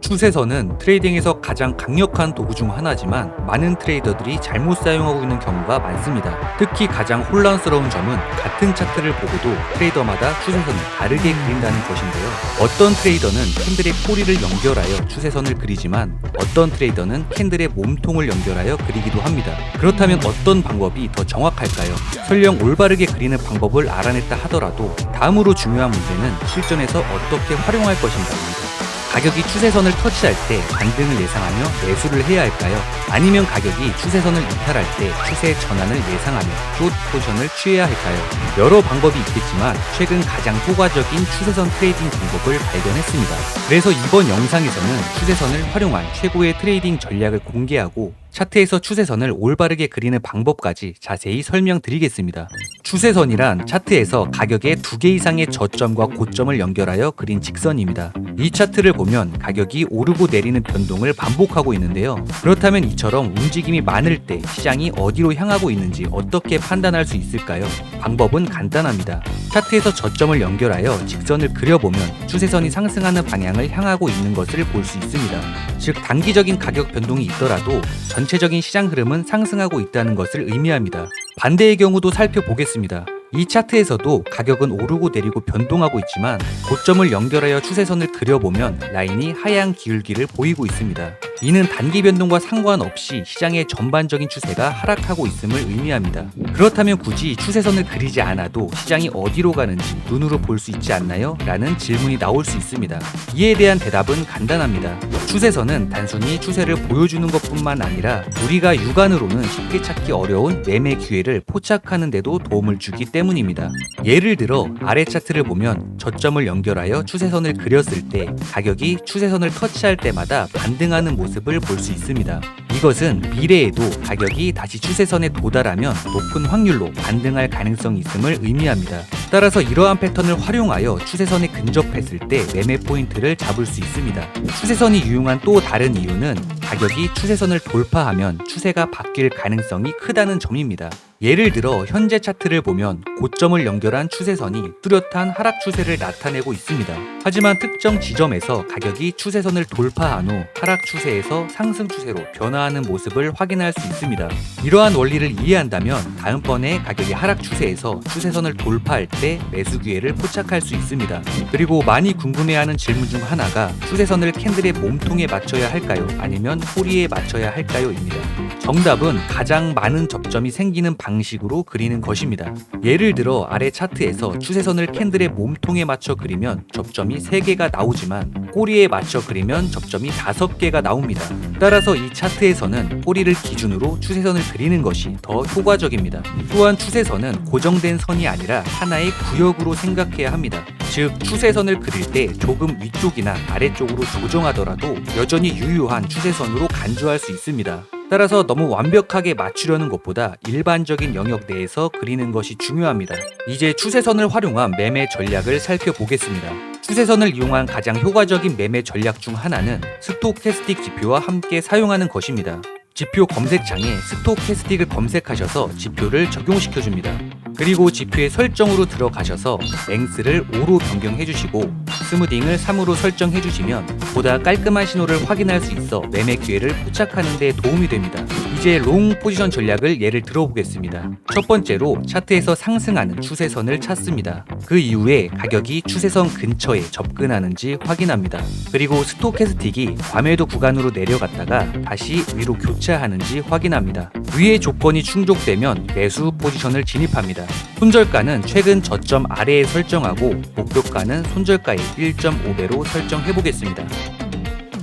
추세선은 트레이딩에서 가장 강력한 도구 중 하나지만 많은 트레이더들이 잘못 사용하고 있는 경우가 많습니다. 특히 가장 혼란스러운 점은 같은 차트를 보고도 트레이더마다 추세선을 다르게 그린다는 것인데요. 어떤 트레이더는 캔들의 꼬리를 연결하여 추세선을 그리지만 어떤 트레이더는 캔들의 몸통을 연결하여 그리기도 합니다. 그렇다면 어떤 방법이 더 정확할까요? 설령 올바르게 그리는 방법을 알아냈다 하더라도 다음으로 중요한 문제는 실전에서 어떻게 활용할 것인가입니다. 가격이 추세선을 터치할 때 반등을 예상하며 매수를 해야 할까요? 아니면 가격이 추세선을 이탈할 때 추세 전환을 예상하며 숏 포지션을 취해야 할까요? 여러 방법이 있겠지만 최근 가장 효과적인 추세선 트레이딩 방법을 발견했습니다. 그래서 이번 영상에서는 추세선을 활용한 최고의 트레이딩 전략을 공개하고 차트에서 추세선을 올바르게 그리는 방법까지 자세히 설명드리겠습니다. 추세선이란 차트에서 가격의 2개 이상의 저점과 고점을 연결하여 그린 직선입니다. 이 차트를 보면 가격이 오르고 내리는 변동을 반복하고 있는데요. 그렇다면 이처럼 움직임이 많을 때 시장이 어디로 향하고 있는지 어떻게 판단할 수 있을까요? 방법은 간단합니다. 차트에서 저점을 연결하여 직선을 그려보면 추세선이 상승하는 방향을 향하고 있는 것을 볼 수 있습니다. 즉 단기적인 가격 변동이 있더라도 전체적인 시장 흐름은 상승하고 있다는 것을 의미합니다. 반대의 경우도 살펴보겠습니다. 이 차트에서도 가격은 오르고 내리고 변동하고 있지만 고점을 연결하여 추세선을 그려보면 라인이 하향 기울기를 보이고 있습니다. 이는 단기 변동과 상관없이 시장의 전반적인 추세가 하락하고 있음을 의미합니다. 그렇다면 굳이 추세선을 그리지 않아도 시장이 어디로 가는지 눈으로 볼 수 있지 않나요? 라는 질문이 나올 수 있습니다. 이에 대한 대답은 간단합니다. 추세선은 단순히 추세를 보여주는 것뿐만 아니라 우리가 육안으로는 쉽게 찾기 어려운 매매 기회를 포착하는 데도 도움을 주기 때문입니다. 예를 들어 아래 차트를 보면 저점을 연결하여 추세선을 그렸을 때 가격이 추세선을 터치할 때마다 반등하는 모습을 볼 수 있습니다. 이것은 미래에도 가격이 다시 추세선에 도달하면 높은 확률로 반등할 가능성이 있음을 의미합니다. 따라서 이러한 패턴을 활용하여 추세선에 근접했을 때 매매 포인트를 잡을 수 있습니다. 추세선이 유용한 또 다른 이유는 가격이 추세선을 돌파하면 추세가 바뀔 가능성이 크다는 점입니다. 예를 들어 현재 차트를 보면 고점을 연결한 추세선이 뚜렷한 하락 추세를 나타내고 있습니다. 하지만 특정 지점에서 가격이 추세선을 돌파한 후 하락 추세에서 상승 추세로 변화하는 모습을 확인할 수 있습니다. 이러한 원리를 이해한다면 다음번에 가격이 하락 추세에서 추세선을 돌파할 때 매수 기회를 포착할 수 있습니다. 그리고 많이 궁금해하는 질문 중 하나가 추세선을 캔들의 몸통에 맞춰야 할까요? 아니면 꼬리에 맞춰야 할까요? 입니다. 정답은 가장 많은 접점이 생기는 방식으로 그리는 것입니다. 예를 들어 아래 차트에서 추세선을 캔들의 몸통에 맞춰 그리면 접점이 3개가 나오지만 꼬리에 맞춰 그리면 접점이 5개가 나옵니다. 따라서 이 차트에서는 꼬리를 기준으로 추세선을 그리는 것이 더 효과적입니다. 또한 추세선은 고정된 선이 아니라 하나의 구역으로 생각해야 합니다. 즉 추세선을 그릴 때 조금 위쪽이나 아래쪽으로 조정하더라도 여전히 유효한 추세선으로 간주할 수 있습니다. 따라서 너무 완벽하게 맞추려는 것보다 일반적인 영역 내에서 그리는 것이 중요합니다. 이제 추세선을 활용한 매매 전략을 살펴보겠습니다. 추세선을 이용한 가장 효과적인 매매 전략 중 하나는 스톡캐스틱 지표와 함께 사용하는 것입니다. 지표 검색창에 스톡캐스틱을 검색하셔서 지표를 적용시켜줍니다. 그리고 지표의 설정으로 들어가셔서 랭스를 5로 변경해주시고 스무딩을 3으로 설정해주시면 보다 깔끔한 신호를 확인할 수 있어 매매 기회를 포착하는 데 도움이 됩니다. 이제 롱 포지션 전략을 예를 들어보겠습니다. 첫 번째로 차트에서 상승하는 추세선을 찾습니다. 그 이후에 가격이 추세선 근처에 접근하는지 확인합니다. 그리고 스톡캐스틱이 과매도 구간으로 내려갔다가 다시 위로 교차하는지 확인합니다. 위의 조건이 충족되면 매수 포지션을 진입합니다. 손절가는 최근 저점 아래에 설정하고 목표가는 손절가의 1.5배로 설정해 보겠습니다.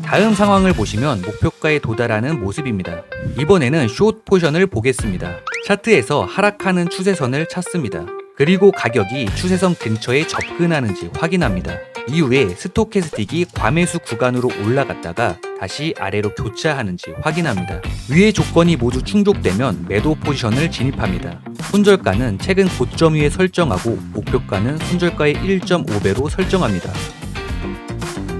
다음 상황을 보시면 목표가에 도달하는 모습입니다. 이번에는 숏 포지션을 보겠습니다. 차트에서 하락하는 추세선을 찾습니다. 그리고 가격이 추세선 근처에 접근하는지 확인합니다. 이후에 스톡캐스틱이 과매수 구간으로 올라갔다가 다시 아래로 교차하는지 확인합니다. 위의 조건이 모두 충족되면 매도 포지션을 진입합니다. 손절가는 최근 고점 위에 설정하고 목표가는 손절가의 1.5배로 설정합니다.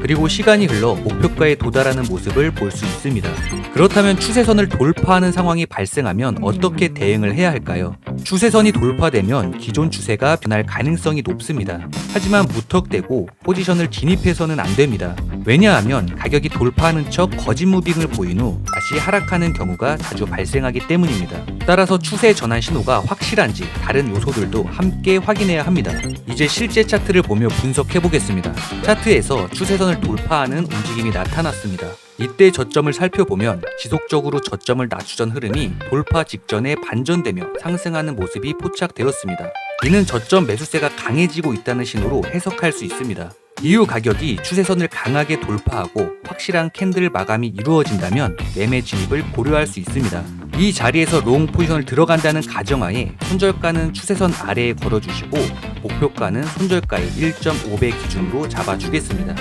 그리고 시간이 흘러 목표가에 도달하는 모습을 볼 수 있습니다. 그렇다면 추세선을 돌파하는 상황이 발생하면 어떻게 대응을 해야 할까요? 추세선이 돌파되면 기존 추세가 변할 가능성이 높습니다. 하지만 무턱대고 포지션을 진입해서는 안 됩니다. 왜냐하면 가격이 돌파하는 척 거짓 무빙을 보인 후 다시 하락하는 경우가 자주 발생하기 때문입니다. 따라서 추세 전환 신호가 확실한지 다른 요소들도 함께 확인해야 합니다. 이제 실제 차트를 보며 분석해 보겠습니다. 차트에서 추세선을 돌파하는 움직임이 나타났습니다. 이때 저점을 살펴보면 지속적으로 저점을 낮추던 흐름이 돌파 직전에 반전되며 상승하는 모습이 포착되었습니다. 이는 저점 매수세가 강해지고 있다는 신호로 해석할 수 있습니다. 이후 가격이 추세선을 강하게 돌파하고 확실한 캔들 마감이 이루어진다면 매매 진입을 고려할 수 있습니다. 이 자리에서 롱 포지션을 들어간다는 가정하에 손절가는 추세선 아래에 걸어주시고 목표가는 손절가의 1.5배 기준으로 잡아주겠습니다.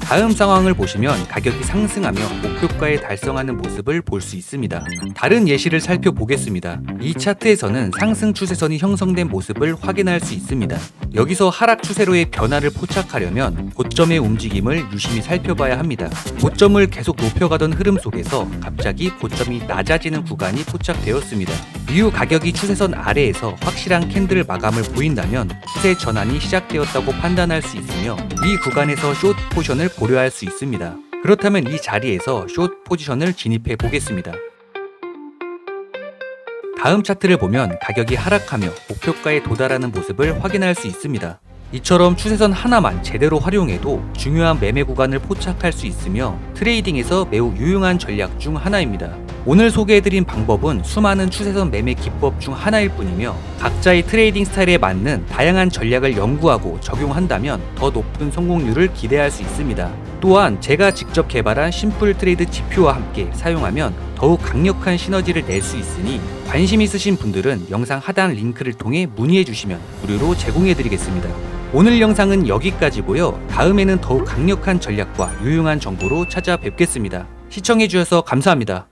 다음 상황을 보시면 가격이 상승하며 목표가에 달성하는 모습을 볼 수 있습니다. 다른 예시를 살펴보겠습니다. 이 차트에서는 상승 추세선이 형성된 모습을 확인할 수 있습니다. 여기서 하락 추세로의 변화를 포착하려면 고점의 움직임을 유심히 살펴봐야 합니다. 고점을 계속 높여가던 흐름 속에서 갑자기 고점이 낮아지는 구간이 포착되었습니다. 이후 가격이 추세선 아래에서 확실한 캔들 마감을 보인다면 추세 전환이 시작되었다고 판단할 수 있으며 이 구간에서 숏 포지션을 고려할 수 있습니다. 그렇다면 이 자리에서 숏 포지션을 진입해 보겠습니다. 다음 차트를 보면 가격이 하락하며 목표가에 도달하는 모습을 확인할 수 있습니다. 이처럼 추세선 하나만 제대로 활용해도 중요한 매매 구간을 포착할 수 있으며 트레이딩에서 매우 유용한 전략 중 하나입니다. 오늘 소개해드린 방법은 수많은 추세선 매매 기법 중 하나일 뿐이며 각자의 트레이딩 스타일에 맞는 다양한 전략을 연구하고 적용한다면 더 높은 성공률을 기대할 수 있습니다. 또한 제가 직접 개발한 심플 트레이드 지표와 함께 사용하면 더욱 강력한 시너지를 낼 수 있으니 관심 있으신 분들은 영상 하단 링크를 통해 문의해 주시면 무료로 제공해 드리겠습니다. 오늘 영상은 여기까지고요. 다음에는 더욱 강력한 전략과 유용한 정보로 찾아뵙겠습니다. 시청해 주셔서 감사합니다.